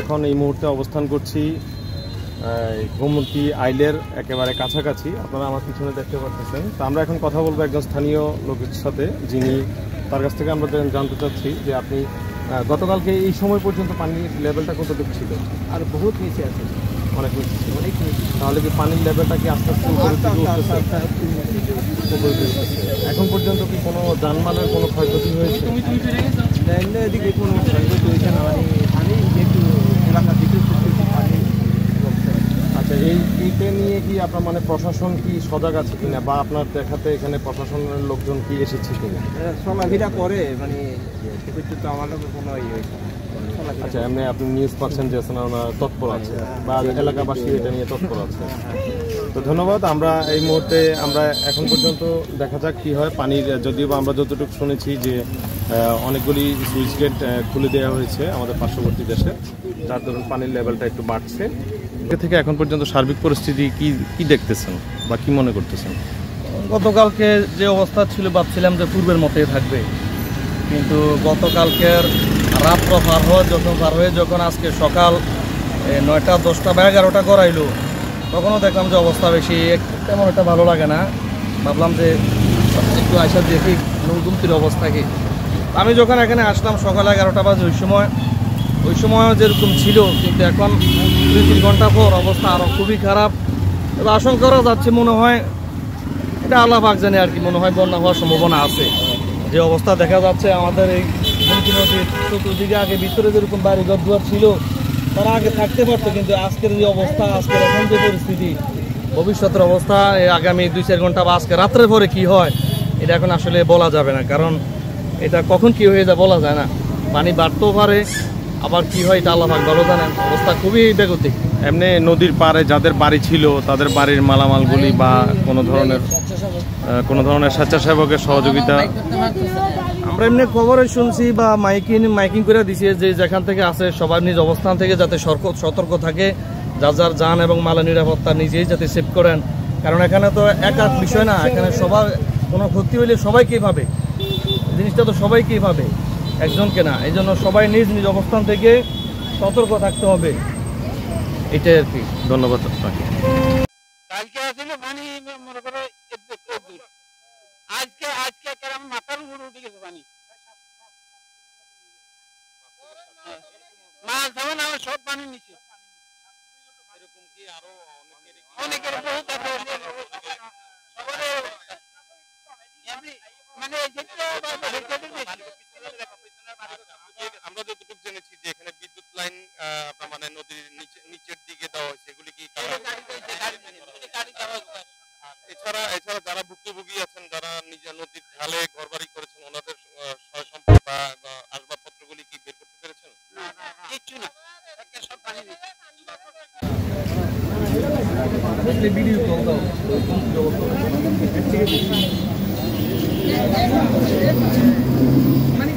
এখন এই মুহূর্তে অবস্থান করছি গোমতী আইলের একেবারে কাছাকাছি। আপনারা আমার পিছনে দেখতে পাচ্ছেন। তো আমরা এখন কথা বলবো একজন স্থানীয় লোকের সাথে, যিনি তার কাছ থেকে আমরা জানতে চাচ্ছি যে আপনি গতকালকে এই সময় পর্যন্ত পানির লেভেলটা কতটুকু ছিল? আর বহুত নিচে আছে, অনেক নিচে, অনেক নিচে। তাহলে কি পানির লেভেলটা কি আস্তে আস্তে উপরে উঠতেছে? এখন পর্যন্ত কি কোনো যানবাহনের কোনো ক্ষয়ক্ষতি হয়েছে? এদিকে কোনো ক্ষয়ক্ষতি হয়েছে না, মানে পানি একটু এলাকার ভিতরে পানি। আচ্ছা, এইটা নিয়ে কি আপনার মানে প্রশাসন কি সজাগ আছে কিনা, বা আপনার দেখাতে এখানে প্রশাসনের লোকজন কি এসেছে কিনা? চলাফেরা করে, মানে তো আমার কোনো ইয়ে হয়েছে। আচ্ছা, এমনি আপনি নিউজ পাচ্ছেন যে ওনারা তৎপর আছে বা এলাকাবাসী এটা নিয়ে তৎপর আছে। তো ধন্যবাদ। আমরা এই মুহূর্তে আমরা এখন পর্যন্ত দেখা যাক কি হয় পানির, যদিও আমরা যতটুকু শুনেছি যে অনেকগুলি সুইচ গেট খুলে দেওয়া হয়েছে আমাদের পার্শ্ববর্তী দেশে, যার দরুন পানির লেভেলটা একটু বাড়ছে। এ থেকে এখন পর্যন্ত সার্বিক পরিস্থিতি কি দেখতেছেন বা কি মনে করতেছেন? গতকালকে যে অবস্থা ছিল ভাবছিলাম যে পূর্বের মতোই থাকবে, কিন্তু গতকালকের রাত্র পার হয়ে যখন আজকে সকাল 9টা 10টা বা 11টা গড়াইলো, তখনও দেখলাম যে অবস্থা বেশি তেমন একটা ভালো লাগে না। ভাবলাম যে একটু আইসা দেখি গুমতির অবস্থা কি। আমি যখন এখানে আসলাম সকাল 11টা বাজে, ওই সময়ও যেরকম ছিল, কিন্তু এখন 2-3 ঘন্টা পর অবস্থা আরও খুবই খারাপ। তবে আশঙ্কা করা যাচ্ছে, মনে হয় এটা আল্লাহ পাক জানে আর কি, মনে হয় বন্যা হওয়ার সম্ভাবনা আছে। যে অবস্থা দেখা যাচ্ছে আমাদের এই গোমতী নদীর চতুর্দিকে, আগে ভিতরে যেরকম বাড়িঘর দুয়ার ছিল তারা আগে থাকতে পারতো, কিন্তু আজকের যে অবস্থা, আজকের এখন যে পরিস্থিতি, ভবিষ্যতের অবস্থা আগামী 2-4 ঘন্টা বা আজকে রাত্রের পরে কি হয় এটা এখন আসলে বলা যাবে না, কারণ এটা কখন কি হয়ে যায় বলা যায় না। পানি বাড়তেও পারে, আবার কি হয় এটা আল্লাহ পাক ভালো জানেন। অবস্থা খুবই বেগতিক। এমনি নদীর পাড়ে যাদের বাড়ি ছিল তাদের বাড়ির মালামালগুলি বা কোনো ধরনের স্বেচ্ছাসেবকের সহযোগিতা আমরা এমনি খবরে শুনছি বা মাইকিং করে দিছে যে যেখান থেকে আসে সবার নিজ অবস্থান থেকে যাতে সতর্ক থাকে, যার যান এবং মালের নিরাপত্তা নিজেই যাতে সেভ করেন, কারণ এখানে তো একার বিষয় না, এখানে সবার কোনো ক্ষতি হইলে সবাইকেই ভাবে, জিনিসটা তো সবাইকেই ভাবে, একজনকে না। এই জন্য সবাই নিজ নিজ অবস্থান থেকে সতর্ক থাকতে হবে, এটাই আর কি। ধন্যবাদ আপনাকে। কালকে আসলে পানি মনে করো আজকে কেরাম মাথার উপর উঠে গেছে পানি, মাছ ধরুন আমার সব পানি নিচে। এরকম কি আরো অনেকের বহুত আছে, মানে আমরা যতটুকু জেনেছি যে এখানে বিদ্যুৎ লাইন মানে নদীর নিচের দিকে দেওয়া হয়েছে, এগুলি কি এছাড়া যারা ভুক্তভোগী আছেন, যারা নিজের নদীর ঢালে ঘরবাড়ি করেছেন, ওনাদের সয় সম্পদ বা আসবাবপত্রগুলি কি বের করতে পেরেছেন? কিচ্ছু না, সব পানি নিচে। মানে